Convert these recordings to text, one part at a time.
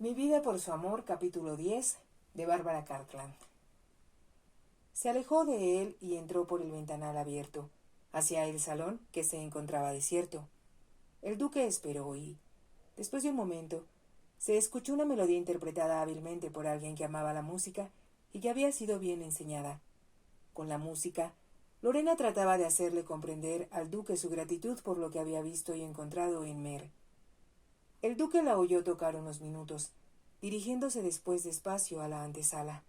Mi vida por su amor, capítulo 10, de Bárbara Cartland. Se alejó de él y entró por el ventanal abierto, hacia el salón que se encontraba desierto. El duque esperó y, después de un momento, se escuchó una melodía interpretada hábilmente por alguien que amaba la música y que había sido bien enseñada. Con la música, Lorena trataba de hacerle comprender al duque su gratitud por lo que había visto y encontrado en Mer. El duque la oyó tocar unos minutos, dirigiéndose después despacio a la antesala.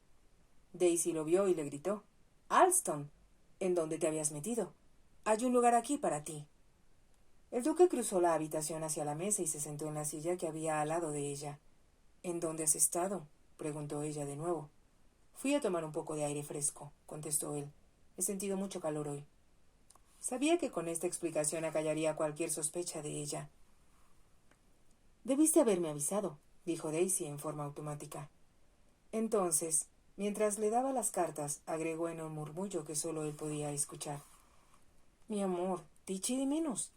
Daisy lo vio y le gritó: «Alston, ¿en dónde te habías metido? Hay un lugar aquí para ti». El duque cruzó la habitación hacia la mesa y se sentó en la silla que había al lado de ella. «¿En dónde has estado?», preguntó ella de nuevo. «Fui a tomar un poco de aire fresco», contestó él. «He sentido mucho calor hoy». Sabía que con esta explicación acallaría cualquier sospecha de ella. «Debiste haberme avisado», dijo Daisy en forma automática. Entonces, mientras le daba las cartas, agregó en un murmullo que solo él podía escuchar: «Mi amor, te eché de menos.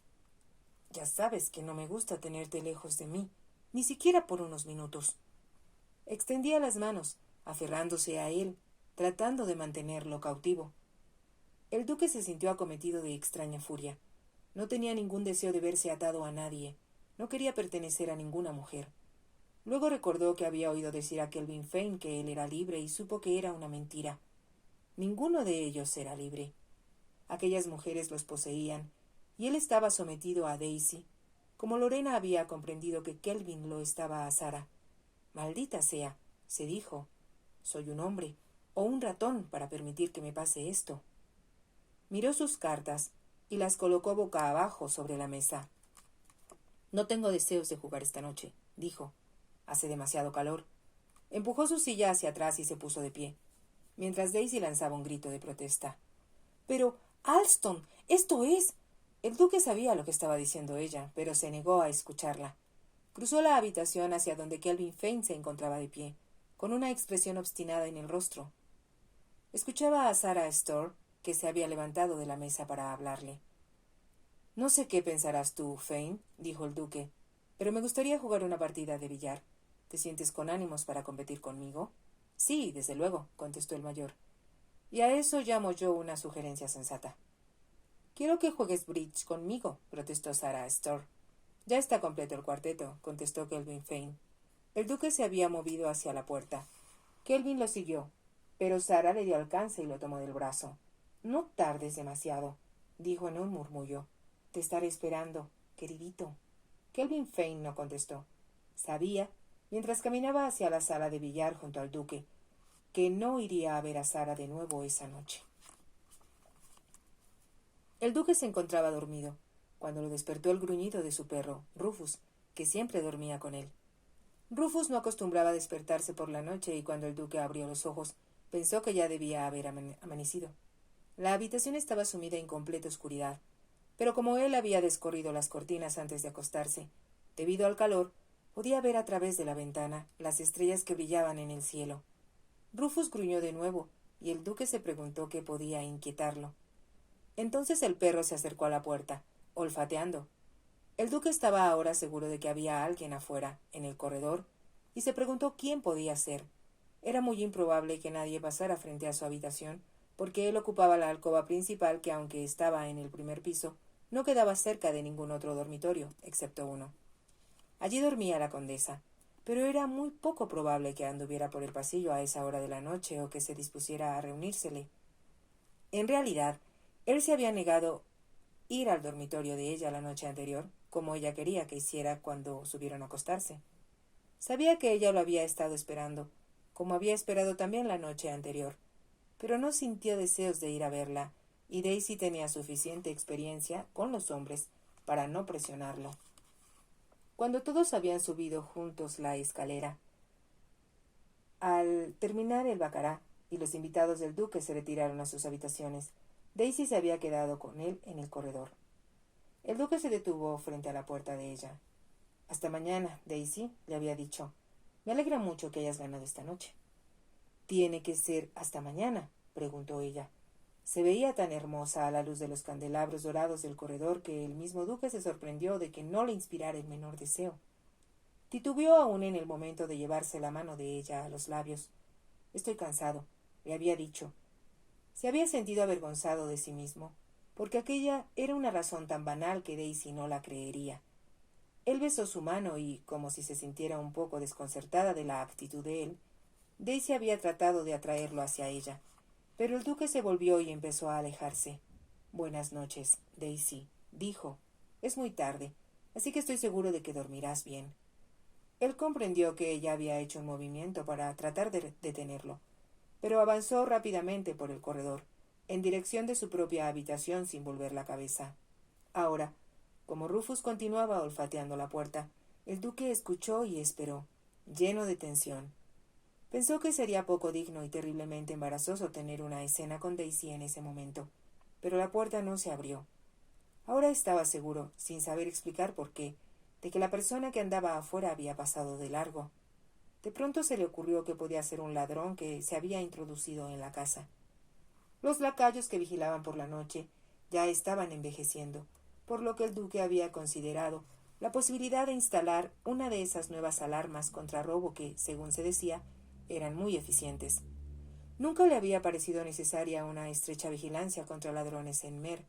Ya sabes que no me gusta tenerte lejos de mí, ni siquiera por unos minutos». Extendía las manos, aferrándose a él, tratando de mantenerlo cautivo. El duque se sintió acometido de extraña furia. No tenía ningún deseo de verse atado a nadie. No quería pertenecer a ninguna mujer. Luego recordó que había oído decir a Kelvin Fane que él era libre y supo que era una mentira. Ninguno de ellos era libre. Aquellas mujeres los poseían, y él estaba sometido a Daisy, como Lorena había comprendido que Kelvin lo estaba a Sara. «Maldita sea», se dijo, «soy un hombre o un ratón para permitir que me pase esto». Miró sus cartas y las colocó boca abajo sobre la mesa. «No tengo deseos de jugar esta noche», dijo. «Hace demasiado calor». Empujó su silla hacia atrás y se puso de pie, mientras Daisy lanzaba un grito de protesta. «Pero, Alston, esto es...» El duque sabía lo que estaba diciendo ella, pero se negó a escucharla. Cruzó la habitación hacia donde Kelvin Fane se encontraba de pie, con una expresión obstinada en el rostro. Escuchaba a Sarah Storr, que se había levantado de la mesa para hablarle. «No sé qué pensarás tú, Fane», dijo el duque, «pero me gustaría jugar una partida de billar. ¿Te sientes con ánimos para competir conmigo?» «Sí, desde luego», contestó el mayor. «Y a eso llamo yo una sugerencia sensata». «Quiero que juegues bridge conmigo», protestó Sarah Storr. «Ya está completo el cuarteto», contestó Kelvin Fane. El duque se había movido hacia la puerta. Kelvin lo siguió, pero Sarah le dio alcance y lo tomó del brazo. «No tardes demasiado», dijo en un murmullo. «Te estaré esperando, queridito». Kelvin Fane no contestó. Sabía, mientras caminaba hacia la sala de billar junto al duque, que no iría a ver a Sara de nuevo esa noche. El duque se encontraba dormido, cuando lo despertó el gruñido de su perro, Rufus, que siempre dormía con él. Rufus no acostumbraba a despertarse por la noche y cuando el duque abrió los ojos, pensó que ya debía haber amanecido. La habitación estaba sumida en completa oscuridad, pero como él había descorrido las cortinas antes de acostarse, debido al calor, podía ver a través de la ventana las estrellas que brillaban en el cielo. Rufus gruñó de nuevo, y el duque se preguntó qué podía inquietarlo. Entonces el perro se acercó a la puerta, olfateando. El duque estaba ahora seguro de que había alguien afuera, en el corredor, y se preguntó quién podía ser. Era muy improbable que nadie pasara frente a su habitación, porque él ocupaba la alcoba principal que, aunque estaba en el primer piso, no quedaba cerca de ningún otro dormitorio, excepto uno. Allí dormía la condesa, pero era muy poco probable que anduviera por el pasillo a esa hora de la noche o que se dispusiera a reunírsele. En realidad, él se había negado ir al dormitorio de ella la noche anterior, como ella quería que hiciera cuando subieron a acostarse. Sabía que ella lo había estado esperando, como había esperado también la noche anterior, pero no sintió deseos de ir a verla, y Daisy tenía suficiente experiencia con los hombres para no presionarlo. Cuando todos habían subido juntos la escalera, al terminar el baccará y los invitados del duque se retiraron a sus habitaciones, Daisy se había quedado con él en el corredor. El duque se detuvo frente a la puerta de ella. «Hasta mañana, Daisy», le había dicho. «Me alegra mucho que hayas ganado esta noche». «¿Tiene que ser hasta mañana?», preguntó ella. Se veía tan hermosa a la luz de los candelabros dorados del corredor que el mismo duque se sorprendió de que no le inspirara el menor deseo. Titubeó aún en el momento de llevarse la mano de ella a los labios. Estoy cansado, le había dicho. Se había sentido avergonzado de sí mismo, porque aquella era una razón tan banal que Daisy no la creería. Él besó su mano y, como si se sintiera un poco desconcertada de la actitud de él, Daisy había tratado de atraerlo hacia ella, pero el duque se volvió y empezó a alejarse. Buenas noches, Daisy, dijo. Es muy tarde, así que estoy seguro de que dormirás bien. Él comprendió que ella había hecho un movimiento para tratar de detenerlo, pero avanzó rápidamente por el corredor, en dirección de su propia habitación sin volver la cabeza. Ahora, como Rufus continuaba olfateando la puerta, el duque escuchó y esperó, lleno de tensión. Pensó que sería poco digno y terriblemente embarazoso tener una escena con Daisy en ese momento, pero la puerta no se abrió. Ahora estaba seguro, sin saber explicar por qué, de que la persona que andaba afuera había pasado de largo. De pronto se le ocurrió que podía ser un ladrón que se había introducido en la casa. Los lacayos que vigilaban por la noche ya estaban envejeciendo, por lo que el duque había considerado la posibilidad de instalar una de esas nuevas alarmas contra robo que, según se decía, eran muy eficientes. Nunca le había parecido necesaria una estrecha vigilancia contra ladrones en Mer,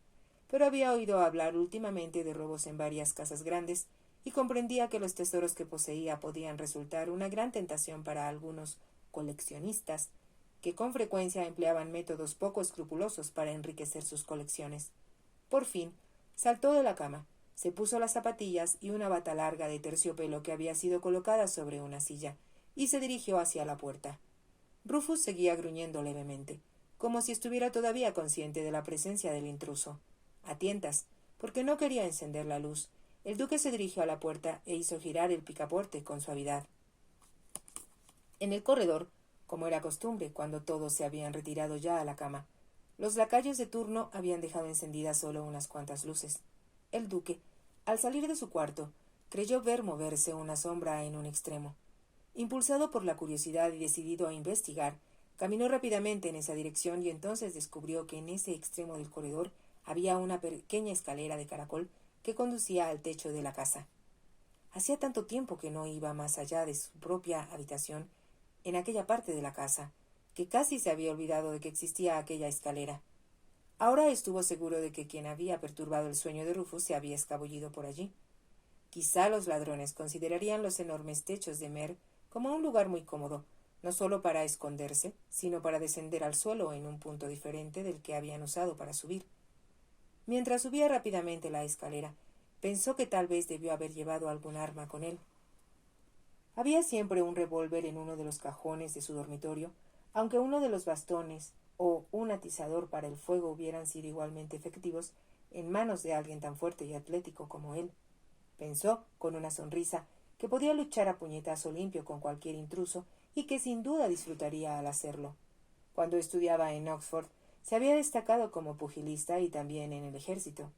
pero había oído hablar últimamente de robos en varias casas grandes y comprendía que los tesoros que poseía podían resultar una gran tentación para algunos coleccionistas, que con frecuencia empleaban métodos poco escrupulosos para enriquecer sus colecciones. Por fin, saltó de la cama, se puso las zapatillas y una bata larga de terciopelo que había sido colocada sobre una silla, y se dirigió hacia la puerta. Rufus seguía gruñendo levemente, como si estuviera todavía consciente de la presencia del intruso. A tientas, porque no quería encender la luz, el duque se dirigió a la puerta e hizo girar el picaporte con suavidad. En el corredor, como era costumbre cuando todos se habían retirado ya a la cama, los lacayos de turno habían dejado encendidas solo unas cuantas luces. El duque, al salir de su cuarto, creyó ver moverse una sombra en un extremo. Impulsado por la curiosidad y decidido a investigar, caminó rápidamente en esa dirección y entonces descubrió que en ese extremo del corredor había una pequeña escalera de caracol que conducía al techo de la casa. Hacía tanto tiempo que no iba más allá de su propia habitación en aquella parte de la casa, que casi se había olvidado de que existía aquella escalera. Ahora estuvo seguro de que quien había perturbado el sueño de Rufus se había escabullido por allí. Quizá los ladrones considerarían los enormes techos de Mer como un lugar muy cómodo, no solo para esconderse, sino para descender al suelo en un punto diferente del que habían usado para subir. Mientras subía rápidamente la escalera, pensó que tal vez debió haber llevado algún arma con él. Había siempre un revólver en uno de los cajones de su dormitorio, aunque uno de los bastones o un atizador para el fuego hubieran sido igualmente efectivos en manos de alguien tan fuerte y atlético como él. Pensó, con una sonrisa, que podía luchar a puñetazo limpio con cualquier intruso y que sin duda disfrutaría al hacerlo. Cuando estudiaba en Oxford, se había destacado como pugilista y también en el ejército.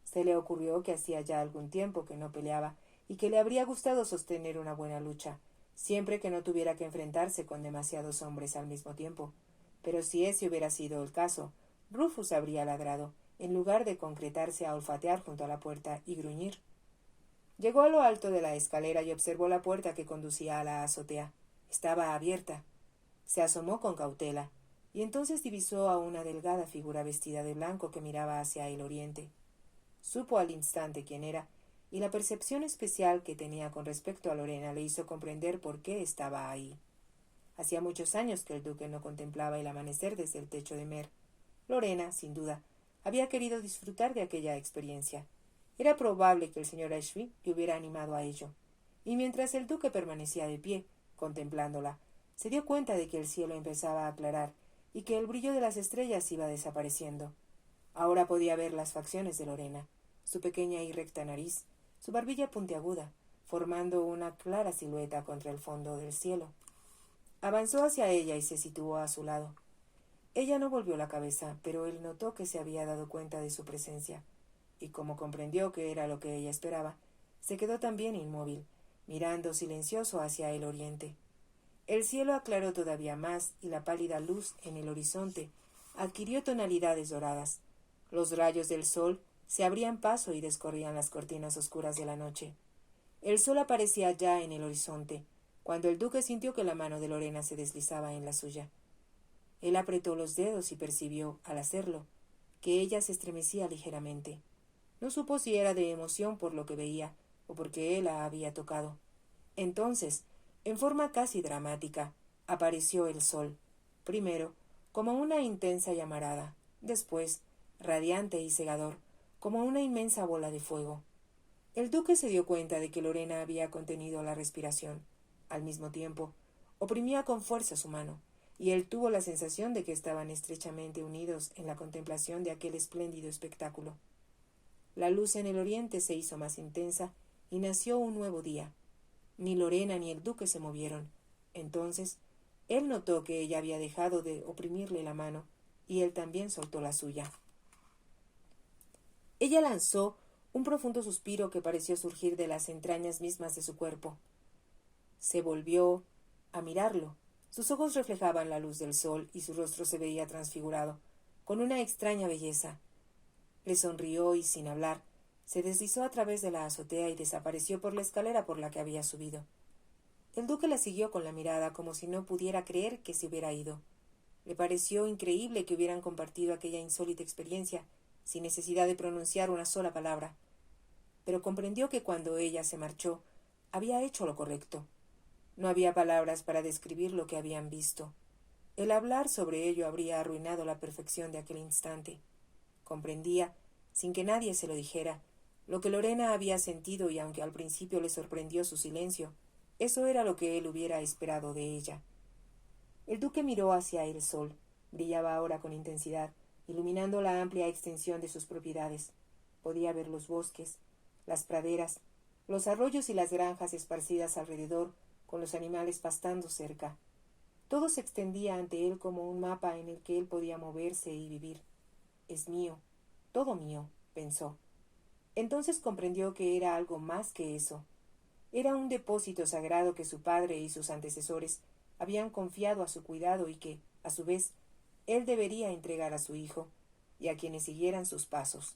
Se le ocurrió que hacía ya algún tiempo que no peleaba y que le habría gustado sostener una buena lucha, siempre que no tuviera que enfrentarse con demasiados hombres al mismo tiempo. Pero si ese hubiera sido el caso, Rufus habría ladrado, en lugar de concretarse a olfatear junto a la puerta y gruñir. Llegó a lo alto de la escalera y observó la puerta que conducía a la azotea. Estaba abierta. Se asomó con cautela, y entonces divisó a una delgada figura vestida de blanco que miraba hacia el oriente. Supo al instante quién era, y la percepción especial que tenía con respecto a Lorena le hizo comprender por qué estaba ahí. Hacía muchos años que el duque no contemplaba el amanecer desde el techo de Mer. Lorena, sin duda, había querido disfrutar de aquella experiencia. Era probable que el señor Ashby le hubiera animado a ello. Y mientras el duque permanecía de pie, contemplándola, se dio cuenta de que el cielo empezaba a aclarar y que el brillo de las estrellas iba desapareciendo. Ahora podía ver las facciones de Lorena, su pequeña y recta nariz, su barbilla puntiaguda, formando una clara silueta contra el fondo del cielo. Avanzó hacia ella y se situó a su lado. Ella no volvió la cabeza, pero él notó que se había dado cuenta de su presencia, y como comprendió que era lo que ella esperaba, se quedó también inmóvil, mirando silencioso hacia el oriente. El cielo aclaró todavía más y la pálida luz en el horizonte adquirió tonalidades doradas. Los rayos del sol se abrían paso y descorrían las cortinas oscuras de la noche. El sol aparecía ya en el horizonte, cuando el duque sintió que la mano de Lorena se deslizaba en la suya. Él apretó los dedos y percibió, al hacerlo, que ella se estremecía ligeramente. No supo si era de emoción por lo que veía o porque él la había tocado. Entonces, en forma casi dramática, apareció el sol, primero, como una intensa llamarada, después, radiante y cegador, como una inmensa bola de fuego. El duque se dio cuenta de que Lorena había contenido la respiración. Al mismo tiempo, oprimía con fuerza su mano, y él tuvo la sensación de que estaban estrechamente unidos en la contemplación de aquel espléndido espectáculo. La luz en el oriente se hizo más intensa y nació un nuevo día. Ni Lorena ni el duque se movieron. Entonces, él notó que ella había dejado de oprimirle la mano, y él también soltó la suya. Ella lanzó un profundo suspiro que pareció surgir de las entrañas mismas de su cuerpo. Se volvió a mirarlo. Sus ojos reflejaban la luz del sol y su rostro se veía transfigurado, con una extraña belleza. Le sonrió y, sin hablar, se deslizó a través de la azotea y desapareció por la escalera por la que había subido. El duque la siguió con la mirada como si no pudiera creer que se hubiera ido. Le pareció increíble que hubieran compartido aquella insólita experiencia, sin necesidad de pronunciar una sola palabra. Pero comprendió que cuando ella se marchó, había hecho lo correcto. No había palabras para describir lo que habían visto. El hablar sobre ello habría arruinado la perfección de aquel instante. Comprendía, sin que nadie se lo dijera, lo que Lorena había sentido, y aunque al principio le sorprendió su silencio, eso era lo que él hubiera esperado de ella. El duque miró hacia el sol. Brillaba ahora con intensidad, iluminando la amplia extensión de sus propiedades. Podía ver los bosques, las praderas, los arroyos y las granjas esparcidas alrededor, con los animales pastando cerca. Todo se extendía ante él como un mapa en el que él podía moverse y vivir. Es mío, todo mío, pensó. Entonces comprendió que era algo más que eso. Era un depósito sagrado que su padre y sus antecesores habían confiado a su cuidado y que, a su vez, él debería entregar a su hijo y a quienes siguieran sus pasos.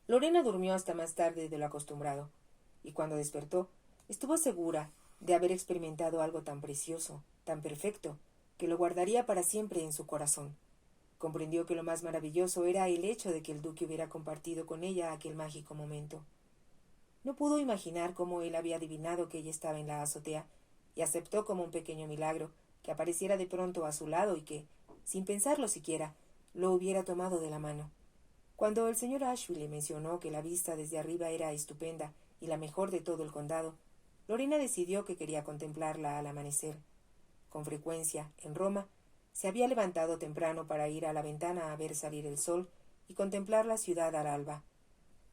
Lorena durmió hasta más tarde de lo acostumbrado, y cuando despertó, estuvo segura de haber experimentado algo tan precioso, tan perfecto, que lo guardaría para siempre en su corazón. Comprendió que lo más maravilloso era el hecho de que el duque hubiera compartido con ella aquel mágico momento. No pudo imaginar cómo él había adivinado que ella estaba en la azotea, y aceptó como un pequeño milagro que apareciera de pronto a su lado y que, sin pensarlo siquiera, lo hubiera tomado de la mano. Cuando el señor Ashby le mencionó que la vista desde arriba era estupenda y la mejor de todo el condado, Lorena decidió que quería contemplarla al amanecer. Con frecuencia, en Roma, se había levantado temprano para ir a la ventana a ver salir el sol y contemplar la ciudad al alba.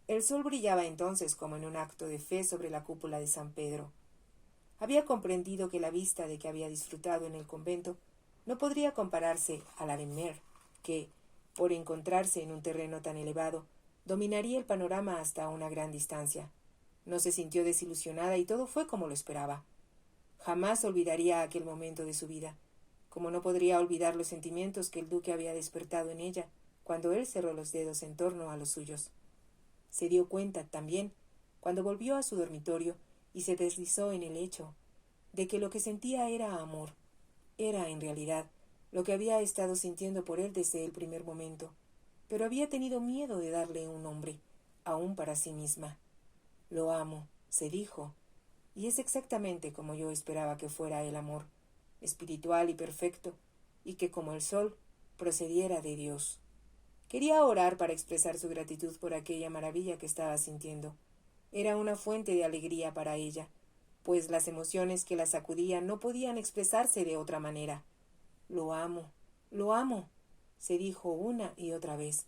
El sol brillaba entonces como en un acto de fe sobre la cúpula de San Pedro. Había comprendido que la vista de que había disfrutado en el convento no podría compararse a la de Mer, que, por encontrarse en un terreno tan elevado, dominaría el panorama hasta una gran distancia. No se sintió desilusionada y todo fue como lo esperaba. Jamás olvidaría aquel momento de su vida, como no podría olvidar los sentimientos que el duque había despertado en ella cuando él cerró los dedos en torno a los suyos. Se dio cuenta, también, cuando volvió a su dormitorio y se deslizó en el lecho, de que lo que sentía era amor. Era, en realidad, lo que había estado sintiendo por él desde el primer momento, pero había tenido miedo de darle un nombre, aún para sí misma. Lo amo, se dijo, y es exactamente como yo esperaba que fuera el amor, espiritual y perfecto, y que, como el sol, procediera de Dios. Quería orar para expresar su gratitud por aquella maravilla que estaba sintiendo. Era una fuente de alegría para ella, pues las emociones que la sacudían no podían expresarse de otra manera. Lo amo, se dijo una y otra vez.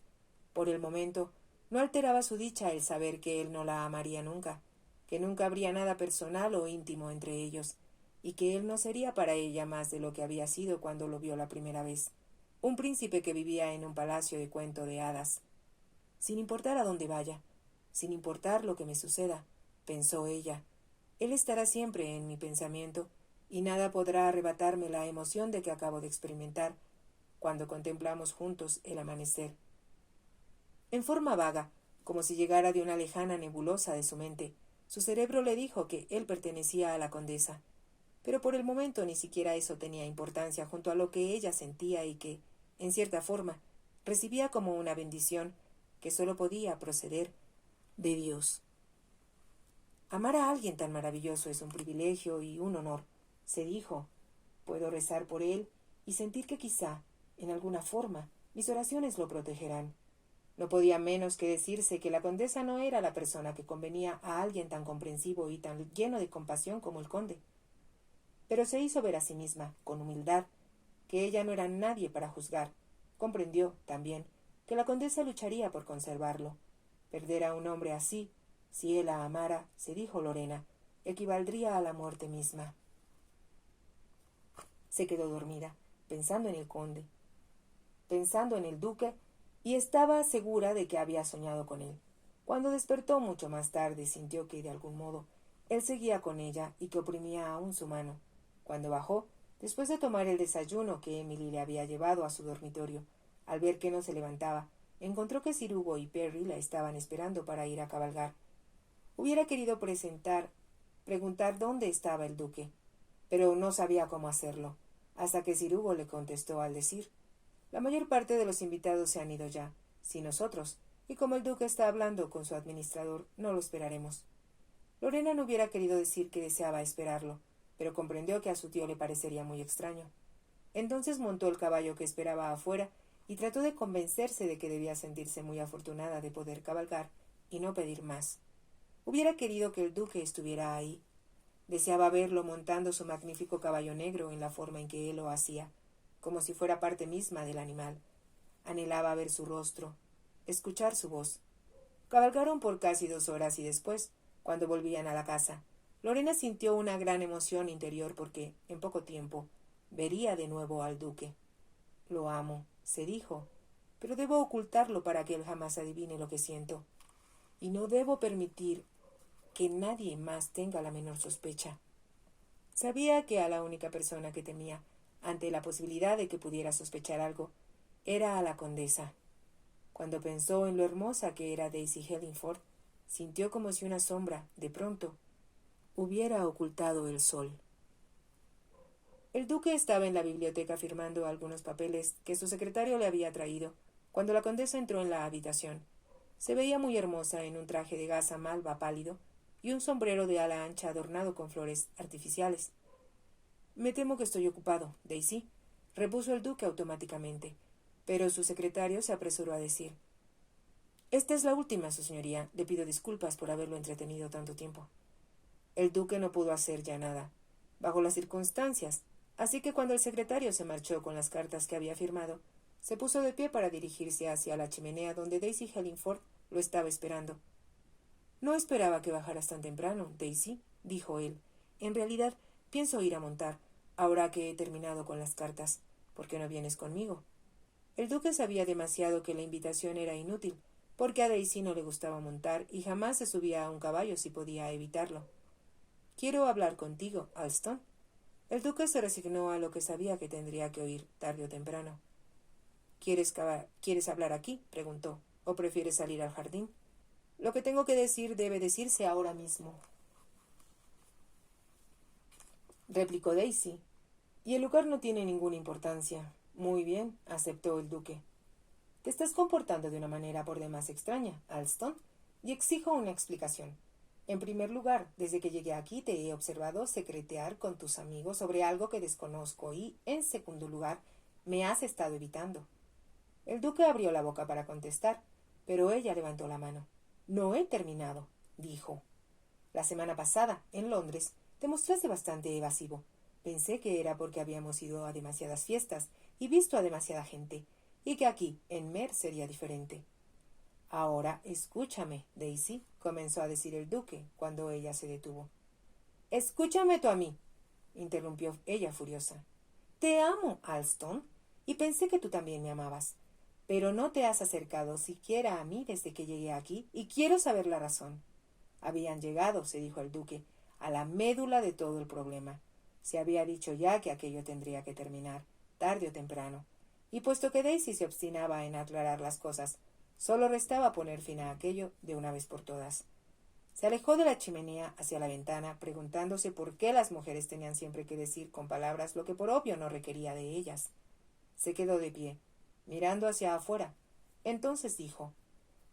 Por el momento, no alteraba su dicha el saber que él no la amaría nunca, que nunca habría nada personal o íntimo entre ellos, y que él no sería para ella más de lo que había sido cuando lo vio la primera vez, un príncipe que vivía en un palacio de cuento de hadas. Sin importar a dónde vaya, sin importar lo que me suceda, pensó ella, él estará siempre en mi pensamiento, y nada podrá arrebatarme la emoción de que acabo de experimentar cuando contemplamos juntos el amanecer. En forma vaga, como si llegara de una lejana nebulosa de su mente. Su cerebro le dijo que él pertenecía a la condesa, pero por el momento ni siquiera eso tenía importancia junto a lo que ella sentía y que, en cierta forma, recibía como una bendición que solo podía proceder de Dios. Amar a alguien tan maravilloso es un privilegio y un honor, se dijo. Puedo rezar por él y sentir que quizá, en alguna forma, mis oraciones lo protegerán. No podía menos que decirse que la condesa no era la persona que convenía a alguien tan comprensivo y tan lleno de compasión como el conde. Pero se hizo ver a sí misma, con humildad, que ella no era nadie para juzgar. Comprendió, también, que la condesa lucharía por conservarlo. Perder a un hombre así, si él la amara, se dijo Lorena, equivaldría a la muerte misma. Se quedó dormida, pensando en el conde, pensando en el duque, y estaba segura de que había soñado con él. Cuando despertó mucho más tarde, sintió que, de algún modo, él seguía con ella y que oprimía aún su mano. Cuando bajó, después de tomar el desayuno que Emily le había llevado a su dormitorio, al ver que no se levantaba, encontró que Sir Hugo y Perry la estaban esperando para ir a cabalgar. Hubiera querido preguntar dónde estaba el duque, pero no sabía cómo hacerlo, hasta que Sir Hugo le contestó al decir: la mayor parte de los invitados se han ido ya, sin nosotros, y como el duque está hablando con su administrador, no lo esperaremos. Lorena no hubiera querido decir que deseaba esperarlo, pero comprendió que a su tío le parecería muy extraño. Entonces montó el caballo que esperaba afuera y trató de convencerse de que debía sentirse muy afortunada de poder cabalgar y no pedir más. Hubiera querido que el duque estuviera ahí. Deseaba verlo montando su magnífico caballo negro en la forma en que él lo hacía, como si fuera parte misma del animal. Anhelaba ver su rostro, escuchar su voz. Cabalgaron por casi 2 horas y después, cuando volvían a la casa, Lorena sintió una gran emoción interior porque, en poco tiempo, vería de nuevo al duque. Lo amo, se dijo, pero debo ocultarlo para que él jamás adivine lo que siento. Y no debo permitir que nadie más tenga la menor sospecha. Sabía que a la única persona que temía, ante la posibilidad de que pudiera sospechar algo, era a la condesa. Cuando pensó en lo hermosa que era Daisy Hellingford, sintió como si una sombra, de pronto, hubiera ocultado el sol. El duque estaba en la biblioteca firmando algunos papeles que su secretario le había traído, cuando la condesa entró en la habitación. Se veía muy hermosa en un traje de gasa malva pálido y un sombrero de ala ancha adornado con flores artificiales. Me temo que estoy ocupado, Daisy, repuso el duque automáticamente, pero su secretario se apresuró a decir: esta es la última, su señoría. Le pido disculpas por haberlo entretenido tanto tiempo. El duque no pudo hacer ya nada, bajo las circunstancias, así que cuando el secretario se marchó con las cartas que había firmado, se puso de pie para dirigirse hacia la chimenea donde Daisy Hellingford lo estaba esperando. No esperaba que bajaras tan temprano, Daisy, dijo él. En realidad, pienso ir a montar, ahora que he terminado con las cartas. ¿Por qué no vienes conmigo? El duque sabía demasiado que la invitación era inútil, porque a Daisy no le gustaba montar y jamás se subía a un caballo si podía evitarlo. Quiero hablar contigo, Alston. El duque se resignó a lo que sabía que tendría que oír, tarde o temprano. ¿Quieres hablar aquí?, preguntó. ¿O prefieres salir al jardín? Lo que tengo que decir debe decirse ahora mismo, replicó Daisy. Y el lugar no tiene ninguna importancia. Muy bien, aceptó el duque. Te estás comportando de una manera por demás extraña, Alston, y exijo una explicación. En primer lugar, desde que llegué aquí te he observado secretear con tus amigos sobre algo que desconozco y, en segundo lugar, me has estado evitando. El duque abrió la boca para contestar, pero ella levantó la mano. No he terminado, dijo. La semana pasada, en Londres, te mostraste bastante evasivo. Pensé que era porque habíamos ido a demasiadas fiestas y visto a demasiada gente, y que aquí, en Mer, sería diferente. Ahora escúchame, Daisy, comenzó a decir el duque, cuando ella se detuvo. Escúchame tú a mí, interrumpió ella furiosa. Te amo, Alston, y pensé que tú también me amabas. Pero no te has acercado siquiera a mí desde que llegué aquí, y quiero saber la razón. Habían llegado, se dijo el duque, a la médula de todo el problema. Se había dicho ya que aquello tendría que terminar, tarde o temprano. Y puesto que Daisy se obstinaba en aclarar las cosas, Solo restaba poner fin a aquello de una vez por todas. Se alejó de la chimenea hacia la ventana, preguntándose por qué las mujeres tenían siempre que decir con palabras lo que por obvio no requería de ellas. Se quedó de pie, mirando hacia afuera. Entonces dijo: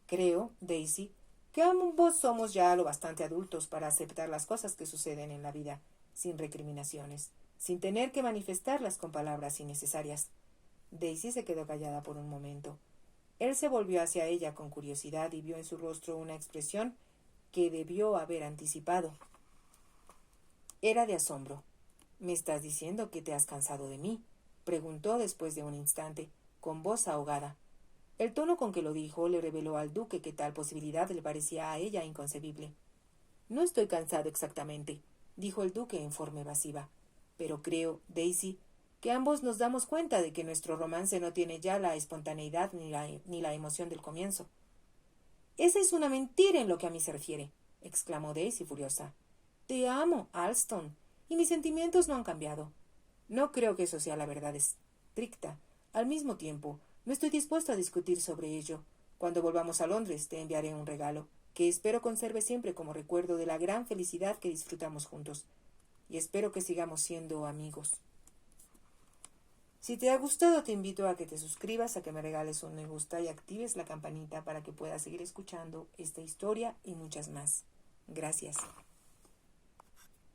«Creo, Daisy, que ambos somos ya lo bastante adultos para aceptar las cosas que suceden en la vida, sin recriminaciones, sin tener que manifestarlas con palabras innecesarias». Daisy se quedó callada por un momento. Él se volvió hacia ella con curiosidad y vio en su rostro una expresión que debió haber anticipado. Era de asombro. «¿Me estás diciendo que te has cansado de mí?», preguntó después de un instante, con voz ahogada. El tono con que lo dijo le reveló al duque que tal posibilidad le parecía a ella inconcebible. «No estoy cansado exactamente», dijo el duque en forma evasiva, «pero creo, Daisy, que ambos nos damos cuenta de que nuestro romance no tiene ya la espontaneidad ni la emoción del comienzo». «Esa es una mentira en lo que a mí se refiere», exclamó Daisy furiosa. «Te amo, Alston, y mis sentimientos no han cambiado. No creo que eso sea la verdad estricta. Al mismo tiempo, no estoy dispuesto a discutir sobre ello. Cuando volvamos a Londres te enviaré un regalo, que espero conserve siempre como recuerdo de la gran felicidad que disfrutamos juntos. Y espero que sigamos siendo amigos». Si te ha gustado, te invito a que te suscribas, a que me regales un me gusta y actives la campanita para que puedas seguir escuchando esta historia y muchas más. Gracias.